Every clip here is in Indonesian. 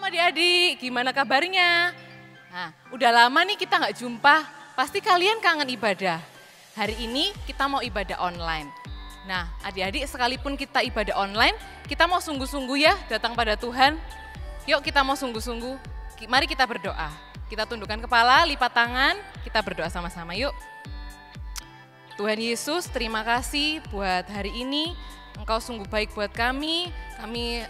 adik-adik, gimana kabarnya? Nah, udah lama nih kita nggak jumpa, pasti kalian kangen ibadah. Hari ini kita mau ibadah online. Nah, adik-adik sekalipun kita ibadah online, kita mau sungguh-sungguh ya datang pada Tuhan. Yuk kita mau sungguh-sungguh, mari kita berdoa. Kita tundukkan kepala, lipat tangan, kita berdoa sama-sama yuk. Tuhan Yesus, terima kasih buat hari ini. Engkau sungguh baik buat kami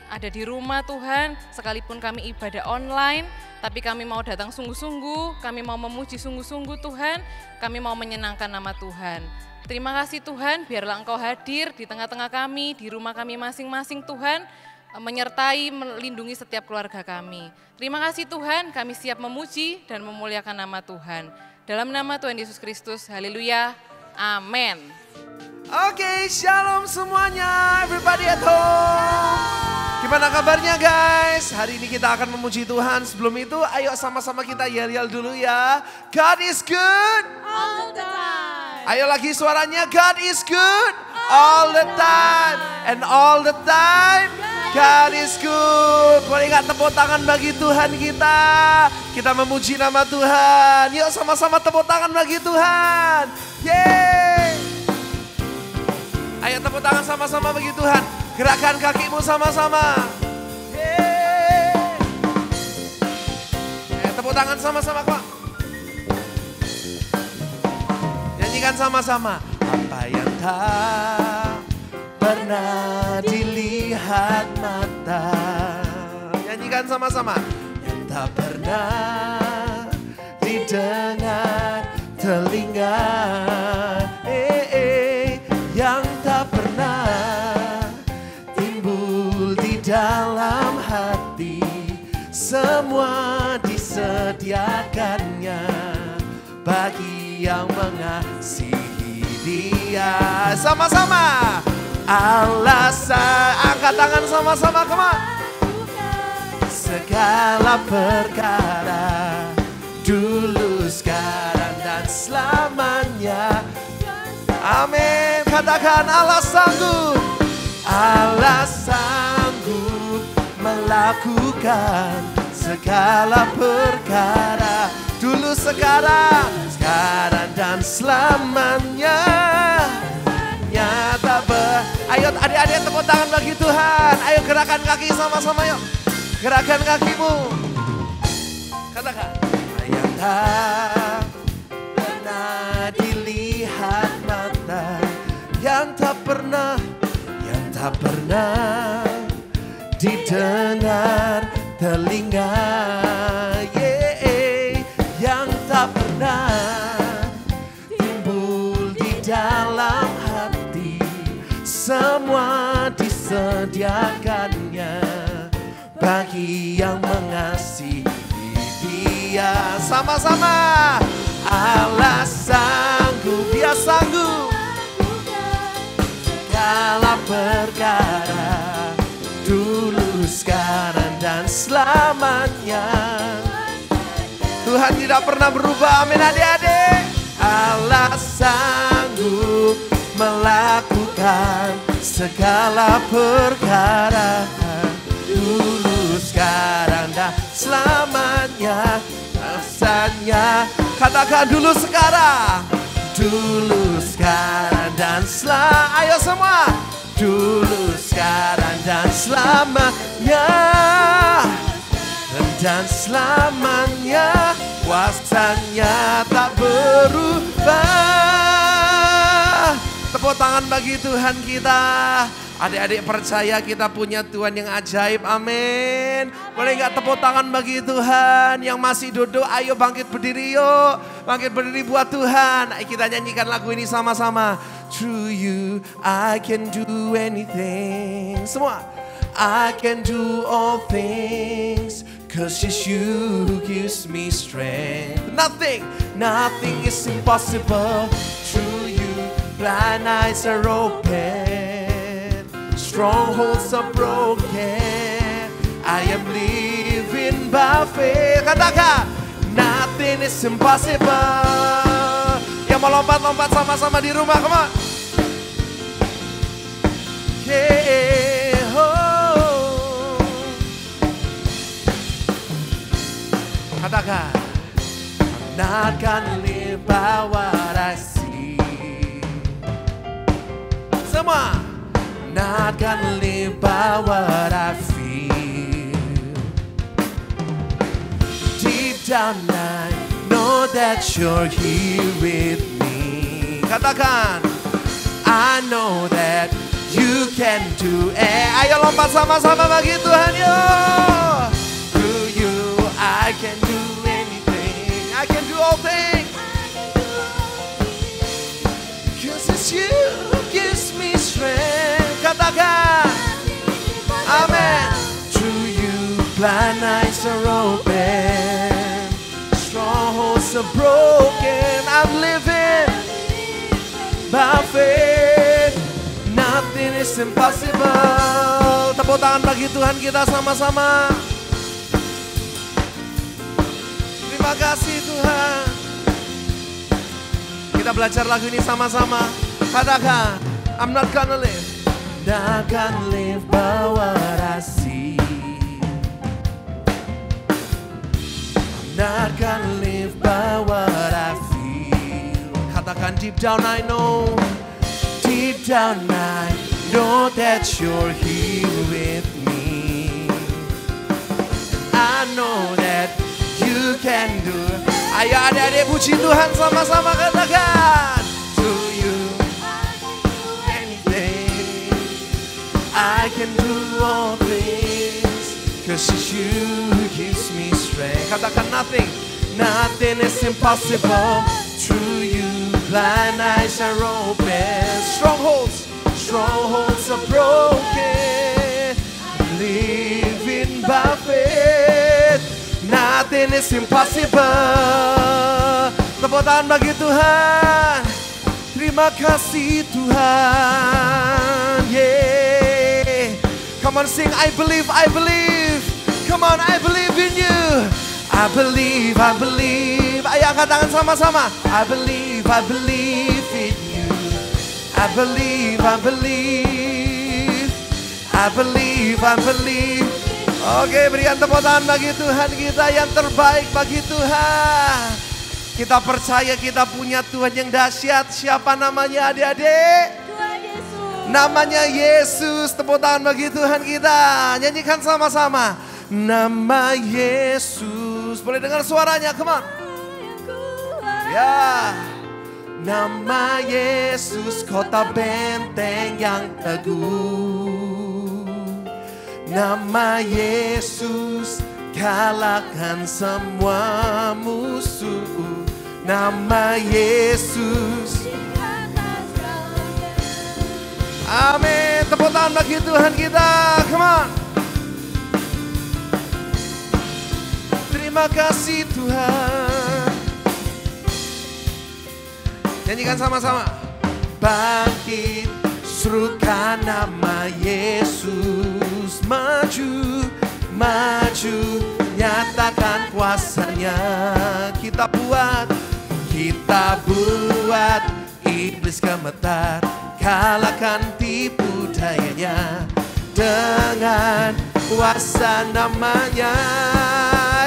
ada di rumah Tuhan, sekalipun kami ibadah online, tapi kami mau datang sungguh-sungguh, kami mau memuji sungguh-sungguh Tuhan, kami mau menyenangkan nama Tuhan. Terima kasih Tuhan, biarlah Engkau hadir di tengah-tengah kami, di rumah kami masing-masing Tuhan, menyertai, melindungi setiap keluarga kami. Terima kasih Tuhan, kami siap memuji dan memuliakan nama Tuhan. Dalam nama Tuhan Yesus Kristus, haleluya, amin. Oke, shalom semuanya, everybody at home. Gimana kabarnya guys? Hari ini kita akan memuji Tuhan. Sebelum itu, ayo sama-sama kita yel-yel dulu ya. God is good. All the time. Ayo lagi suaranya, God is good. All the time. And all the time, God is good. Boleh gak tepuk tangan bagi Tuhan kita? Kita memuji nama Tuhan. Yuk sama-sama tepuk tangan bagi Tuhan. Yeay. Ayo tepuk tangan sama-sama bagi Tuhan. Gerakan kakimu sama-sama. Ayo tepuk tangan sama-sama kok. Nyanyikan sama-sama. Apa yang tak pernah dilihat mata. Nyanyikan sama-sama. Yang tak pernah didengar telinga. Yang tak pernah timbul di dalam hati, semua disediakannya bagi yang mengasihi Dia. Sama-sama. Alasan, angkat tangan sama-sama, come on. Segala perkara, dulu, sekarang, dan selamanya. Amin. Katakan Allah sanggup. Allah sanggup melakukan segala perkara. Dulu, sekarang, dan selamanya. Nyata Ayo adik-adik tepuk tangan bagi Tuhan. Ayo gerakan kaki sama-sama yuk. Gerakan kakimu. Katakan. Yang tak pernah dilihat mata, yang tak pernah didengar telinga, yang tak pernah timbul di dalam hati, semua disediakannya bagi yang mengasihi Dia. Sama-sama. Allah sanggup, Dia sanggup segala perkara, dulu, sekarang, dan selamanya. Tuhan tidak pernah berubah, amin adik-adik. Allah sanggup melakukan segala perkara, dulu, sekarang, dan selamanya. Rasanya, katakan dulu, sekarang, dan selamanya. Ayo semua. Dulu, sekarang, dan selamanya. Dan selamanya. Kuasanya tak berubah. Tepuk tangan bagi Tuhan kita. Adik-adik percaya kita punya Tuhan yang ajaib, amin. Boleh gak tepuk tangan bagi Tuhan? Yang masih duduk, ayo bangkit berdiri yuk. Bangkit berdiri buat Tuhan. Ayo kita nyanyikan lagu ini sama-sama. Through you I can do anything. Semua. I can do all things, 'cause it's you who gives me strength. Nothing is impossible. Through you blind eyes are open, strongholds are broken. I am living by faith. Katakan, nothing is impossible. Yang mau lompat-lompat sama-sama di rumah, come on. Yeah, oh. Katakan, I'm not gonna live by what I see. Semua, I'm not gonna live by what I feel. Deep down I know that you're here with me. Katakan, I know that you can do. Ayo lompat sama-sama bagi Tuhan yo. Through you I can do anything. I can do all things. Because it's you who gives me strength. Katakan, amen. Through you blind eyes are open, strongholds are broken. I'm living by faith. Nothing is impossible. Tepuk tangan bagi Tuhan kita sama-sama. Terima kasih Tuhan. Kita belajar lagu ini sama-sama. Katakan, I'm not gonna live. Not gonna live by what I see. I'm not gonna live by what I feel. Katakan, deep down I know. Deep down I know that you're here with me. I know that you can do. Ayo adik-adik puji Tuhan sama-sama katakan. To you anything, I can do all things. Cause it's you who gives me strength. Katakan nothing, nothing is impossible. Through you blind eyes are open. Strongholds are broken. Living by faith. Nothing is impossible. Tepuk tangan bagi Tuhan. Terima kasih Tuhan. Yeah. Come on sing, I believe, I believe. Come on, I believe in you. I believe, I believe. Ayo angkat tangan sama-sama. I believe in you. I believe, I believe. I believe, I believe. Oke, berikan tepuk tangan bagi Tuhan kita yang terbaik bagi Tuhan. Kita percaya kita punya Tuhan yang dahsyat. Siapa namanya adik-adik? Tuhan Yesus. Namanya Yesus. Tepuk tangan bagi Tuhan kita. Nyanyikan sama-sama. Nama Yesus. Boleh dengar suaranya, come on. Ya. Nama Yesus, kota benteng yang teguh. Nama Yesus, kalahkan semua musuh. Nama Yesus. Amin. Tepuk tangan bagi Tuhan kita. Come on. Terima kasih Tuhan. Nyanyikan sama-sama. Bangkit, serukan nama Yesus. Maju, maju, nyatakan kuasanya. Kita buat iblis gemetar. Kalahkan tipu dayanya dengan kuasa namanya.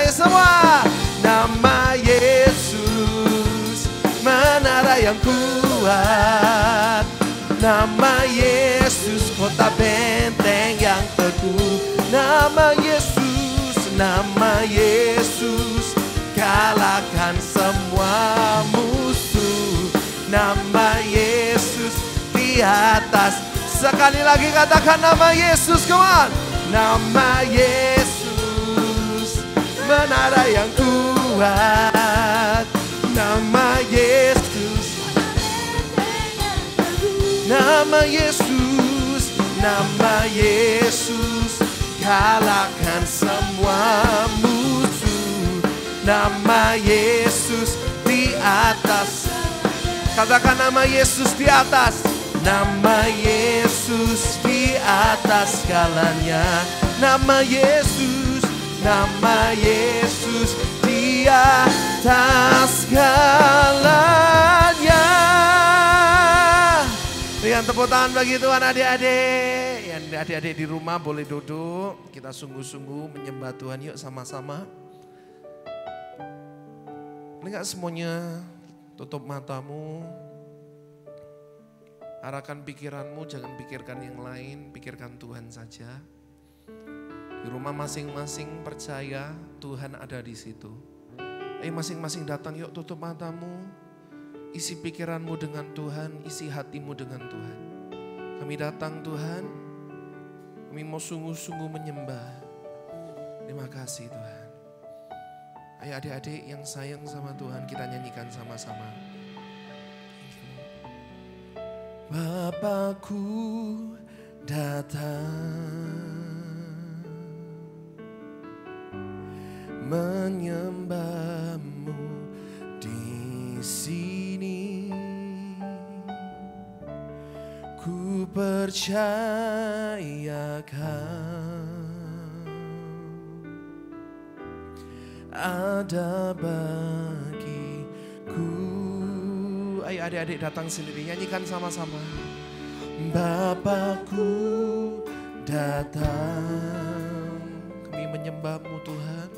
Ayo semua. Nama Yesus, menara yang kuat. Nama Yesus, kota benteng yang teguh. Nama Yesus, kalahkan semua musuh. Nama Yesus di atas. Sekali lagi katakan nama Yesus, come on. Nama Yesus, menara yang kuat. Nama Yesus, nama Yesus, nama Yesus, kalahkan semua musuh. Nama Yesus di atas. Katakan nama Yesus di atas. Nama Yesus di atas segalanya. Nama Yesus di atas segalanya. Berikan tepuk tangan bagi Tuhan adik-adik. Yang adik-adik di rumah boleh duduk. Kita sungguh-sungguh menyembah Tuhan yuk sama-sama. Boleh gak semuanya tutup matamu, arahkan pikiranmu, jangan pikirkan yang lain, pikirkan Tuhan saja. Di rumah masing-masing percaya Tuhan ada di situ. Masing-masing datang, yuk tutup matamu, isi pikiranmu dengan Tuhan, isi hatimu dengan Tuhan. Kami datang Tuhan, kami mau sungguh-sungguh menyembah. Terima kasih Tuhan. Ayo adik-adik yang sayang sama Tuhan, kita nyanyikan sama-sama. Bapakku datang menyembahmu di sini. Ku percaya ada bagiku. Ayo adik-adik datang sendiri, nyanyikan sama-sama. Bapakku datang, kami menyembahmu Tuhan,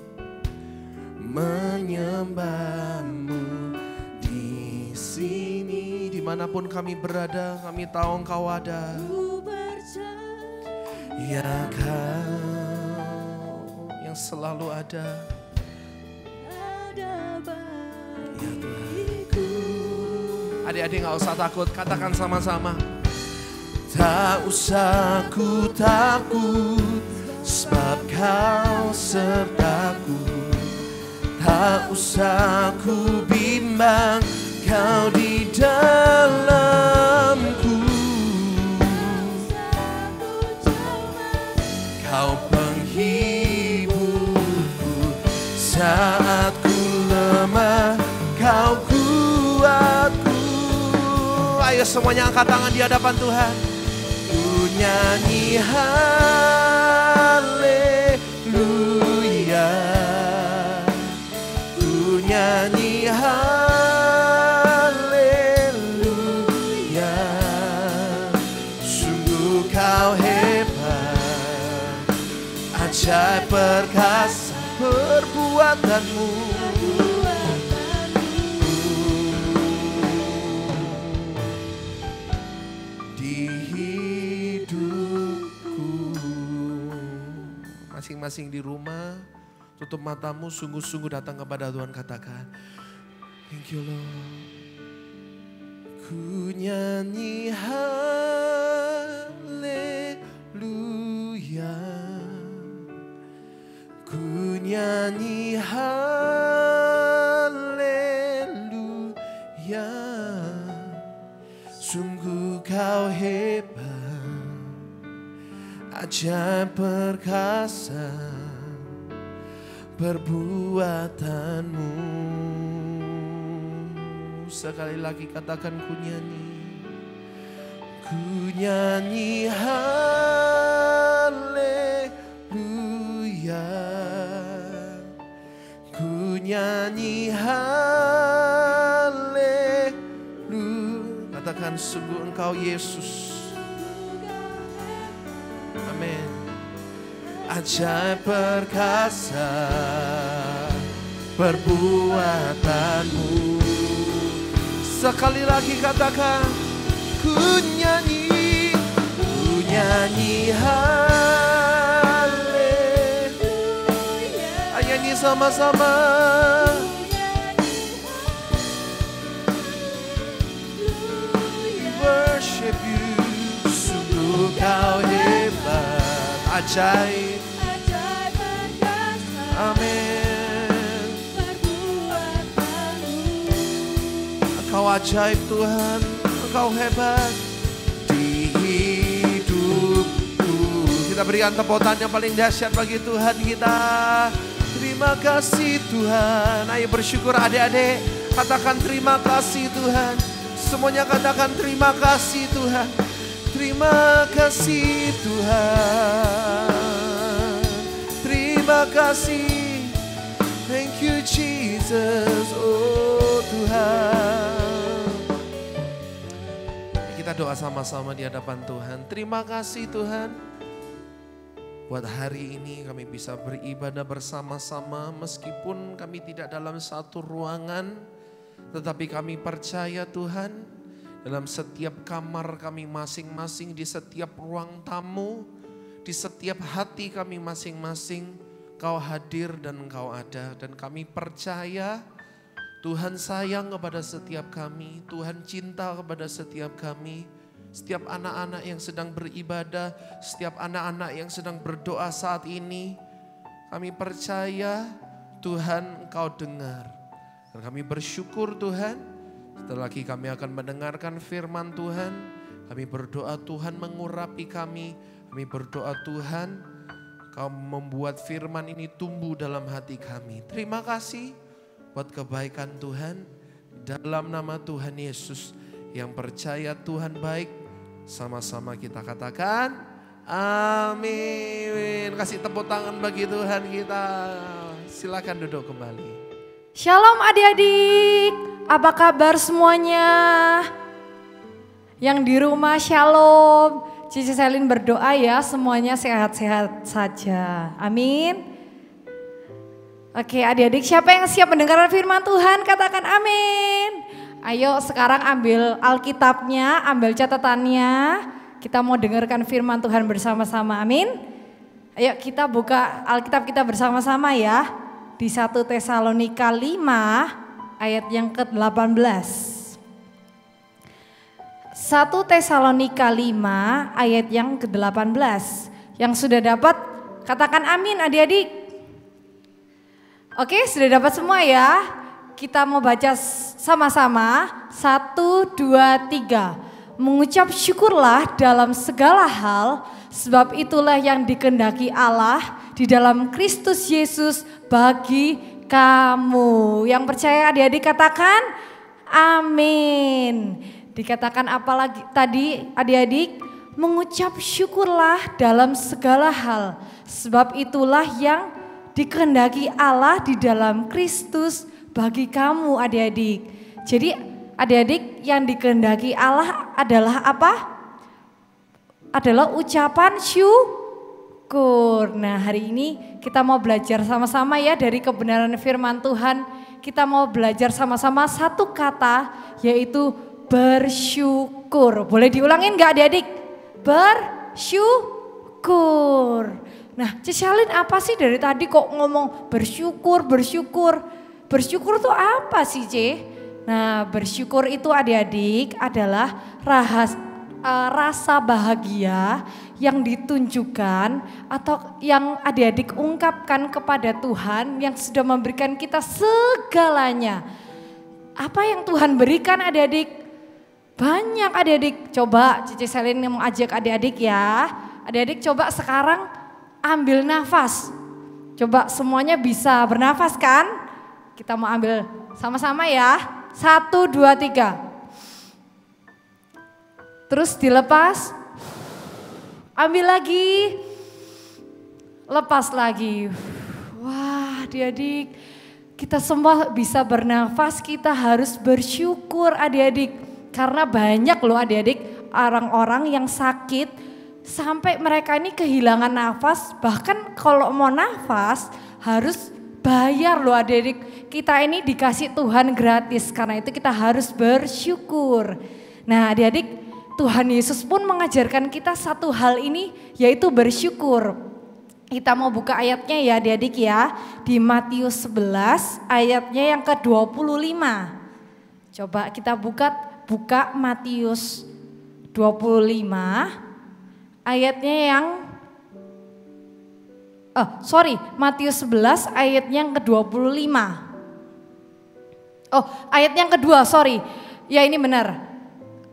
menyembahmu di sini. Dimanapun kami berada, kami tahu Engkau ada. Ya Kau yang selalu ada. Ya Tuhan. Adik-adik gak usah takut, katakan sama-sama. Tak usah ku takut, sebab Kau sertaku. Tak usah ku bimbang, Kau di dalamku. Kau penghiburku saat ku lemah, Kau kuatku. Ayo semuanya angkat tangan di hadapan Tuhan. Ku nyanyi haleluya, ku nyanyi haleluya. Sungguh Kau hebat, ajaib perkasa perbuatanmu. Masing-masing di rumah, tutup matamu, sungguh-sungguh datang kepada Tuhan, katakan, thank you Lord. Ku nyanyi haleluya, ku nyanyi haleluya. Sungguh Kau hebat, ajaib perkasa perbuatanmu. Sekali lagi katakan, ku nyanyi haleluya, ku nyanyi haleluya. Katakan, sungguh Engkau Yesus. Amin. Ajaib perkasa perbuatanmu. Sekali lagi katakan, ku nyanyi haleluya. Ayo nyanyi sama-sama. We worship you. Sungguh Kau hebat, ajaib. Amin. Engkau ajaib Tuhan, Engkau hebat di hidupku. Kita berikan tepuk tangan yang paling dahsyat bagi Tuhan kita. Terima kasih Tuhan. Ayo bersyukur adik-adik, katakan terima kasih Tuhan. Semuanya katakan terima kasih Tuhan. Terima kasih Tuhan. Terima kasih. Thank you Jesus. Oh Tuhan. Kita doa sama-sama di hadapan Tuhan. Terima kasih Tuhan. Buat hari ini kami bisa beribadah bersama-sama meskipun kami tidak dalam satu ruangan. Tetapi kami percaya Tuhan, dalam setiap kamar kami masing-masing, di setiap ruang tamu, di setiap hati kami masing-masing, Kau hadir dan Engkau ada. Dan kami percaya Tuhan sayang kepada setiap kami, Tuhan cinta kepada setiap kami. Setiap anak-anak yang sedang beribadah, setiap anak-anak yang sedang berdoa saat ini, kami percaya Tuhan Engkau dengar. Dan kami bersyukur Tuhan, setelah lagi kami akan mendengarkan firman Tuhan. Kami berdoa Tuhan mengurapi kami, kami berdoa Tuhan Kau membuat firman ini tumbuh dalam hati kami. Terima kasih buat kebaikan Tuhan, dalam nama Tuhan Yesus yang percaya Tuhan baik. Sama-sama kita katakan amin. Kasih tepuk tangan bagi Tuhan kita. Silakan duduk kembali. Shalom adik-adik, apa kabar semuanya? Yang di rumah shalom. Cici Selin berdoa ya semuanya sehat-sehat saja. Amin. Oke adik-adik, siapa yang siap mendengarkan firman Tuhan? Katakan amin. Ayo sekarang ambil Alkitabnya, ambil catatannya. Kita mau dengarkan firman Tuhan bersama-sama, amin. Ayo kita buka Alkitab kita bersama-sama ya. Di 1 Tesalonika 5 ayat yang ke-18. 1 Tesalonika 5 ayat yang ke-18. Yang sudah dapat katakan amin adik-adik. Oke sudah dapat semua ya. Kita mau baca sama-sama, 1, 2, 3. Mengucap syukurlah dalam segala hal, sebab itulah yang dikehendaki Allah di dalam Kristus Yesus bagi kamu. Yang percaya adik-adik katakan amin. Dikatakan apa lagi tadi adik-adik? Mengucap syukurlah dalam segala hal, sebab itulah yang dikehendaki Allah di dalam Kristus bagi kamu adik-adik. Jadi adik-adik yang dikehendaki Allah adalah apa? Adalah ucapan syukur. Nah hari ini kita mau belajar sama-sama ya dari kebenaran firman Tuhan. Kita mau belajar sama-sama satu kata yaitu bersyukur. Boleh diulangin gak adik-adik? Bersyukur. Nah Cisalin apa sih dari tadi kok ngomong bersyukur, bersyukur. Bersyukur itu apa sih C? Nah bersyukur itu adik-adik adalah rasa bahagia yang ditunjukkan atau yang adik-adik ungkapkan kepada Tuhan yang sudah memberikan kita segalanya. Apa yang Tuhan berikan adik-adik? Banyak adik-adik. Coba Cici Selin mau ajak adik-adik ya. Adik-adik coba sekarang ambil nafas. Coba semuanya bisa bernafas kan? Kita mau ambil sama-sama ya. 1, 2, 3. Terus dilepas. Ambil lagi. Lepas lagi. Wah adik-adik. Kita semua bisa bernafas, kita harus bersyukur adik-adik. Karena banyak loh adik-adik orang-orang yang sakit. Sampai mereka ini kehilangan nafas. Bahkan kalau mau nafas harus bayar loh adik-adik. Kita ini dikasih Tuhan gratis, karena itu kita harus bersyukur. Nah adik-adik, Tuhan Yesus pun mengajarkan kita satu hal ini, yaitu bersyukur. Kita mau buka ayatnya ya adik-adik ya, di Matius 11 ayatnya yang ke-25. Coba kita buka Matius 25 ayatnya yang Matius 11 ayatnya yang ke-25. Ayat yang kedua, ya ini benar.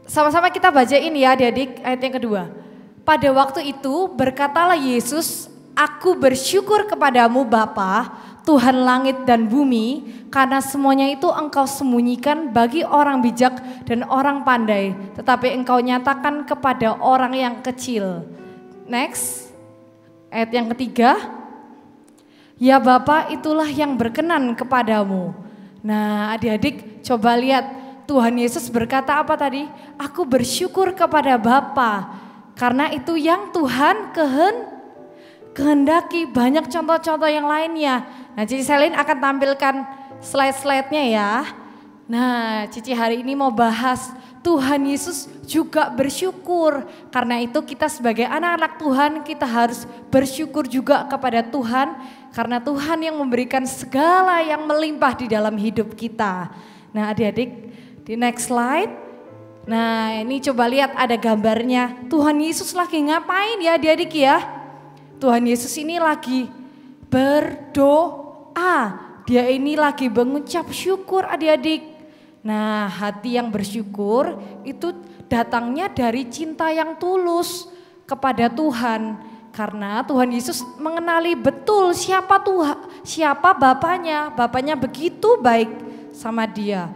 Sama-sama kita bacain ya adik-adik ayat yang kedua. Pada waktu itu berkatalah Yesus, aku bersyukur kepadamu Bapa, Tuhan langit dan bumi, karena semuanya itu engkau sembunyikan bagi orang bijak dan orang pandai, tetapi engkau nyatakan kepada orang yang kecil. Next, ayat yang ketiga. Ya Bapa, itulah yang berkenan kepadamu. Nah adik-adik coba lihat, Tuhan Yesus berkata apa tadi? Aku bersyukur kepada Bapa, karena itu yang Tuhan kehendaki, banyak contoh-contoh yang lainnya. Nah, Cici Selin akan tampilkan slide-slide-nya ya. Nah, Cici hari ini mau bahas Tuhan Yesus juga bersyukur. Karena itu kita sebagai anak-anak Tuhan kita harus bersyukur juga kepada Tuhan. Karena Tuhan yang memberikan segala yang melimpah di dalam hidup kita. Nah adik-adik di next slide. Nah ini coba lihat ada gambarnya. Tuhan Yesus lagi ngapain ya adik-adik ya. Tuhan Yesus ini lagi berdoa. Dia ini lagi mengucap syukur adik-adik. Nah hati yang bersyukur itu datangnya dari cinta yang tulus kepada Tuhan. Karena Tuhan Yesus mengenali betul siapa Tuhan, siapa Bapaknya. Bapaknya begitu baik sama dia.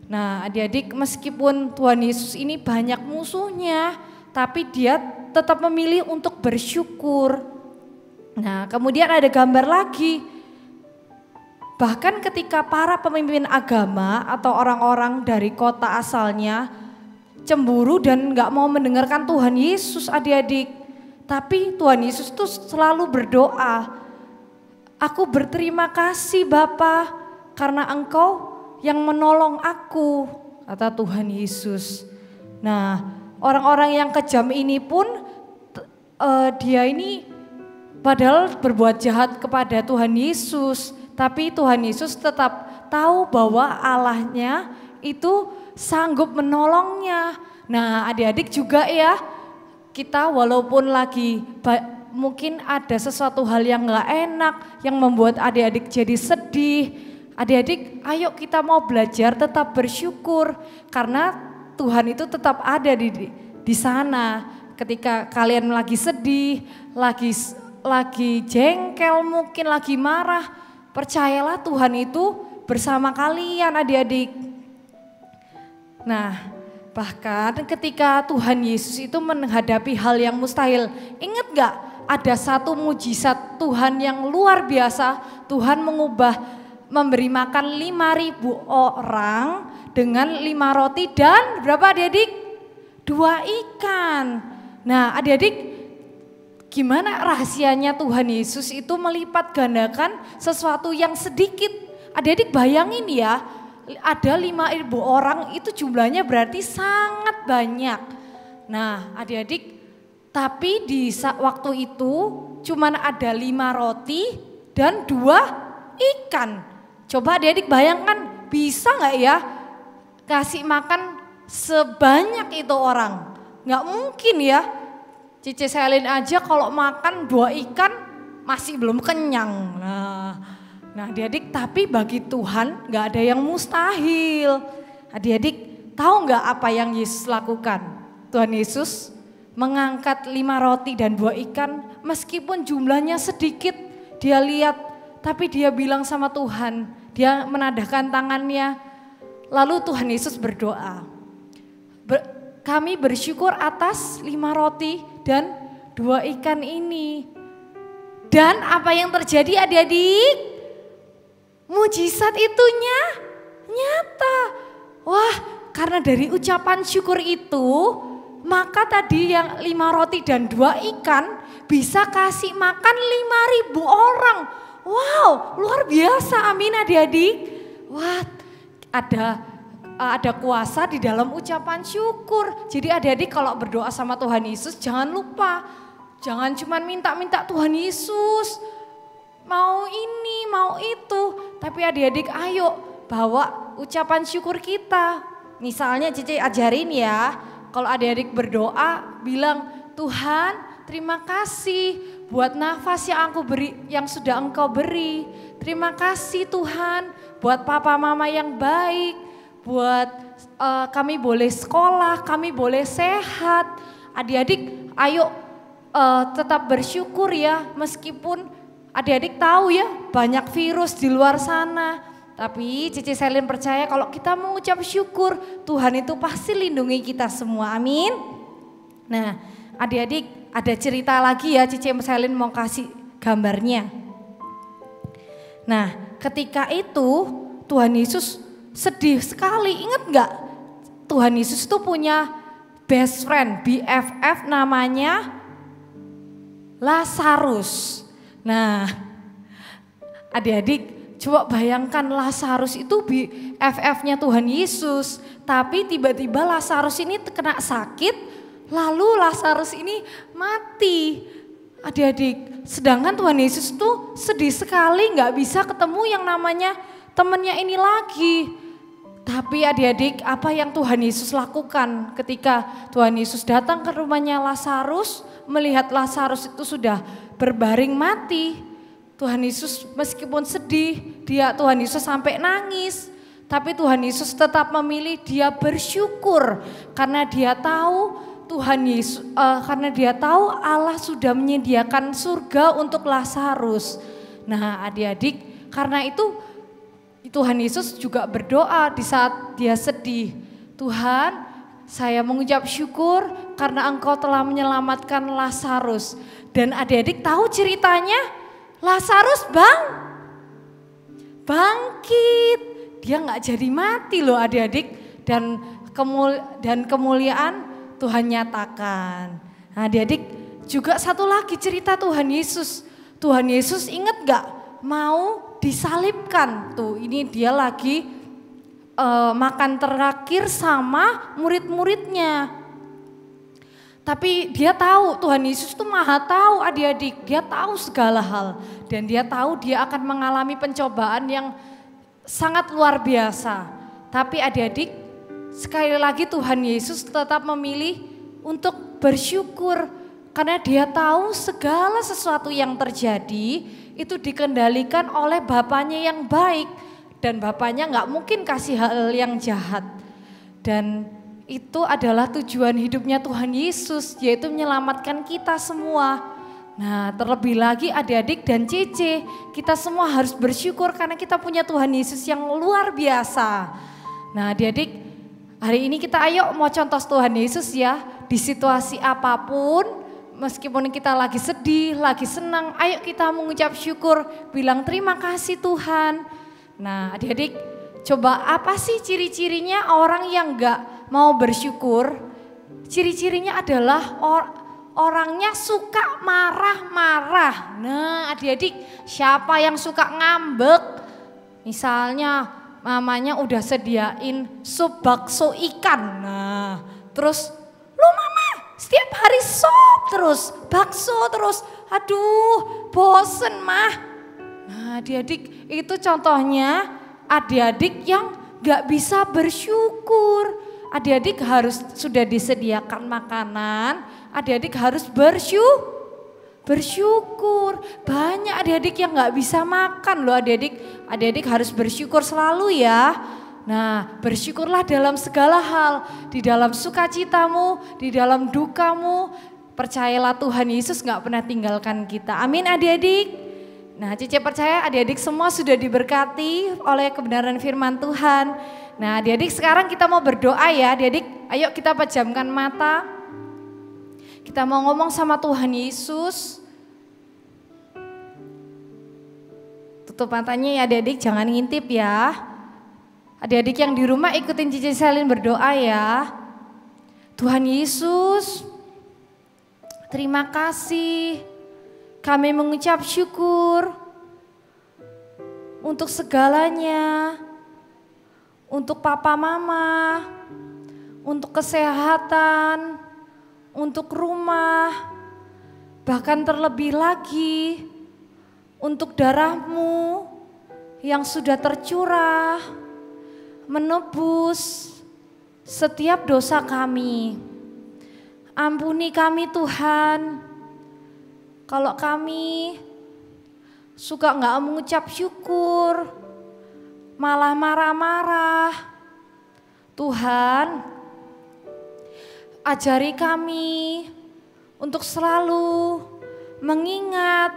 Nah adik-adik meskipun Tuhan Yesus ini banyak musuhnya, tapi dia tetap memilih untuk bersyukur. Nah kemudian ada gambar lagi. Bahkan ketika para pemimpin agama atau orang-orang dari kota asalnya cemburu dan gak mau mendengarkan Tuhan Yesus adik-adik. Tapi Tuhan Yesus itu selalu berdoa. Aku berterima kasih Bapa karena Engkau yang menolong aku, kata Tuhan Yesus. Nah orang-orang yang kejam ini pun dia ini padahal berbuat jahat kepada Tuhan Yesus. Tapi Tuhan Yesus tetap tahu bahwa Allahnya itu sanggup menolongnya. Nah adik-adik juga ya, kita walaupun lagi mungkin ada sesuatu hal yang gak enak, yang membuat adik-adik jadi sedih. Adik-adik ayo kita mau belajar tetap bersyukur. Karena Tuhan itu tetap ada di sana. Ketika kalian lagi sedih, lagi jengkel mungkin, lagi marah. Percayalah Tuhan itu bersama kalian adik-adik. Nah bahkan ketika Tuhan Yesus itu menghadapi hal yang mustahil. Ingat gak ada satu mujizat Tuhan yang luar biasa. Tuhan memberi makan 5.000 orang dengan 5 roti dan berapa adik-adik? 2 ikan. Nah adik-adik gimana rahasianya Tuhan Yesus itu melipat gandakan sesuatu yang sedikit. Adik-adik bayangin ya, ada 5.000 orang itu jumlahnya berarti sangat banyak. Nah adik-adik, tapi di waktu itu cuman ada 5 roti dan 2 ikan. Coba adik-adik bayangkan bisa gak ya kasih makan sebanyak itu orang? Gak mungkin ya. Cici Selin aja kalau makan 2 ikan masih belum kenyang. Nah adik-adik tapi bagi Tuhan gak ada yang mustahil. Adik-adik tahu gak apa yang Yesus lakukan? Tuhan Yesus mengangkat 5 roti dan 2 ikan meskipun jumlahnya sedikit. Dia lihat tapi dia bilang sama Tuhan. Dia menadahkan tangannya. Lalu Tuhan Yesus berdoa. Kami bersyukur atas 5 roti dan 2 ikan ini. Dan apa yang terjadi adik-adik? Mujizat itu nyata. Wah karena dari ucapan syukur itu, maka tadi yang 5 roti dan 2 ikan bisa kasih makan 5.000 orang. Wow luar biasa, amin adik-adik. Wah ada kuasa di dalam ucapan syukur. Jadi adik-adik kalau berdoa sama Tuhan Yesus jangan lupa. Jangan cuma minta-minta Tuhan Yesus. Mau ini, mau itu. Tapi adik-adik ayo bawa ucapan syukur kita. Misalnya Cici ajarin ya. Kalau adik-adik berdoa bilang Tuhan terima kasih buat nafas yang sudah Engkau beri. Terima kasih Tuhan buat papa mama yang baik. Buat kami boleh sekolah, kami boleh sehat. Adik-adik ayo tetap bersyukur ya. Meskipun adik-adik tahu ya banyak virus di luar sana. Tapi Cici Selin percaya kalau kita mengucap syukur Tuhan itu pasti lindungi kita semua, amin. Nah adik-adik ada cerita lagi ya, Cici Selin mau kasih gambarnya. Nah ketika itu Tuhan Yesus sedih sekali, ingat gak? Tuhan Yesus itu punya best friend, BFF namanya Lazarus. Nah, adik-adik coba bayangkan Lazarus itu BFF-nya Tuhan Yesus. Tapi tiba-tiba Lazarus ini kena sakit, lalu Lazarus ini mati. Adik-adik, sedangkan Tuhan Yesus tuh sedih sekali gak bisa ketemu yang namanya temannya ini lagi. Tapi adik-adik, apa yang Tuhan Yesus lakukan ketika Tuhan Yesus datang ke rumahnya Lazarus, melihat Lazarus itu sudah berbaring mati. Tuhan Yesus meskipun sedih, Tuhan Yesus sampai nangis. Tapi Tuhan Yesus tetap memilih dia bersyukur karena dia tahu karena dia tahu Allah sudah menyediakan surga untuk Lazarus. Nah, adik-adik, karena itu Tuhan Yesus juga berdoa di saat dia sedih. Tuhan, saya mengucap syukur karena Engkau telah menyelamatkan Lazarus. Dan adik-adik tahu ceritanya? Lazarus bangkit. Dia nggak jadi mati loh adik-adik. Dan kemuliaan Tuhan nyatakan. Nah, adik-adik juga satu lagi cerita Tuhan Yesus. Tuhan Yesus ingat gak mau disalibkan? Tuh ini dia lagi makan terakhir sama murid-muridnya. Tapi dia tahu Tuhan Yesus itu maha tahu adik-adik. Dia tahu segala hal. Dan dia tahu dia akan mengalami pencobaan yang sangat luar biasa. Tapi adik-adik, sekali lagi Tuhan Yesus tetap memilih untuk bersyukur karena dia tahu segala sesuatu yang terjadi itu dikendalikan oleh Bapaknya yang baik dan Bapaknya nggak mungkin kasih hal yang jahat. Dan itu adalah tujuan hidupnya Tuhan Yesus, yaitu menyelamatkan kita semua. Nah, terlebih lagi adik-adik dan Cece, kita semua harus bersyukur karena kita punya Tuhan Yesus yang luar biasa. Nah, adik-adik, hari ini kita ayo mau contoh Tuhan Yesus ya, di situasi apapun, meskipun kita lagi sedih, lagi senang, ayo kita mengucap syukur, bilang terima kasih Tuhan. Nah, adik-adik, coba apa sih ciri-cirinya orang yang gak mau bersyukur? Ciri-cirinya adalah orangnya suka marah-marah. Nah, adik-adik, siapa yang suka ngambek? Misalnya mamanya udah sediain sup bakso ikan. Nah, terus lu mama setiap hari sup terus, bakso terus. Aduh, bosen mah. Nah, adik-adik, itu contohnya adik-adik yang gak bisa bersyukur. Adik-adik harus sudah disediakan makanan, adik-adik harus bersyukur. Banyak adik-adik yang gak bisa makan loh adik-adik. Adik-adik harus bersyukur selalu ya. Nah, bersyukurlah dalam segala hal. Di dalam sukacitamu, di dalam dukamu. Percayalah Tuhan Yesus gak pernah tinggalkan kita. Amin adik-adik. Nah, Cece percaya adik-adik semua sudah diberkati oleh kebenaran firman Tuhan. Nah, adik-adik sekarang kita mau berdoa ya adik-adik. Ayo kita pejamkan mata. Kita mau ngomong sama Tuhan Yesus. Tutup matanya ya adik-adik, jangan ngintip ya. Adik-adik yang di rumah ikutin Cici Selin berdoa ya. Tuhan Yesus, terima kasih. Kami mengucap syukur untuk segalanya. Untuk papa mama, untuk kesehatan, untuk rumah, bahkan terlebih lagi untuk darah-Mu yang sudah tercurah, menebus setiap dosa kami. Ampuni kami Tuhan, kalau kami suka gak mengucap syukur, malah marah-marah. Tuhan, ajari kami untuk selalu mengingat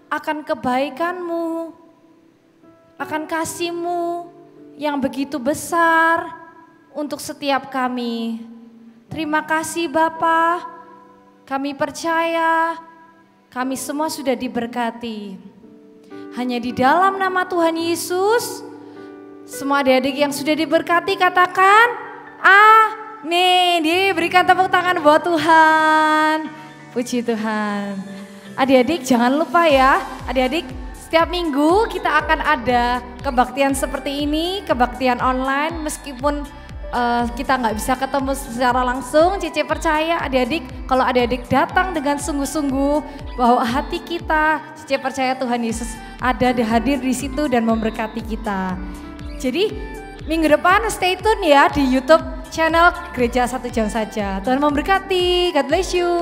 akan kebaikan-Mu, akan kasih-Mu yang begitu besar untuk setiap kami. Terima kasih Bapa, kami percaya kami semua sudah diberkati. Hanya di dalam nama Tuhan Yesus, semua adik-adik yang sudah diberkati katakan amin. Diberikan tepuk tangan buat Tuhan. Puji Tuhan. Adik-adik jangan lupa ya, adik-adik setiap minggu kita akan ada kebaktian seperti ini, kebaktian online meskipun kita nggak bisa ketemu secara langsung. Cici percaya adik-adik kalau adik-adik datang dengan sungguh-sungguh bahwa hati kita, Cici percaya Tuhan Yesus ada hadir di situ dan memberkati kita. Jadi minggu depan stay tune ya di YouTube channel Gereja 1 Jam Saja. Tuhan memberkati, God bless you.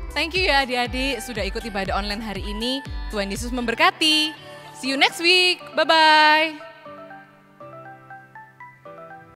Thank you ya adik-adik sudah ikut ibadah online hari ini. Tuhan Yesus memberkati. See you next week. Bye-bye.